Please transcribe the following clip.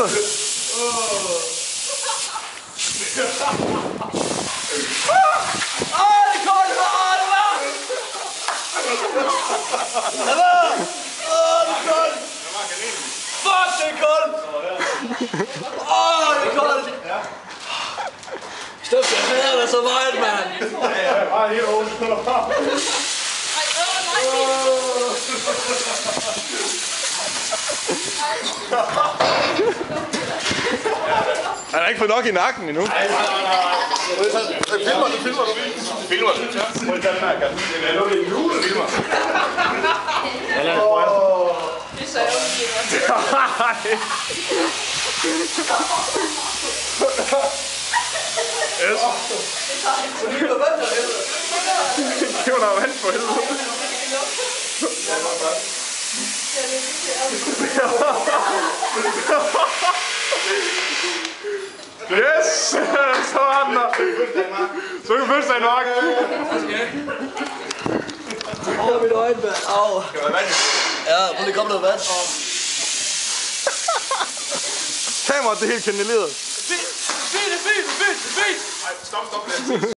Fuck, det er koldt! Det er koldt! Steffen, jeg hader dig så meget, mand! Bare helt åbent. Han har ikke fået nok i nakken endnu. Nej. Filmer du? Filmer du? Må jeg tage den her, Karsten? Det er lukket en jule, filmer. Eller en sprøjt. Det er så ærgerligt. Yes. Det var noget vand for helvede. Yes! Så var den der. Så kan vi fødselsdagen nok. Åh, mit øjne, mand. Au. Skal der være vand? Ja, må det komme noget vand. Kameraet, det er helt kanaleret. Fint. Nej, stop lidt.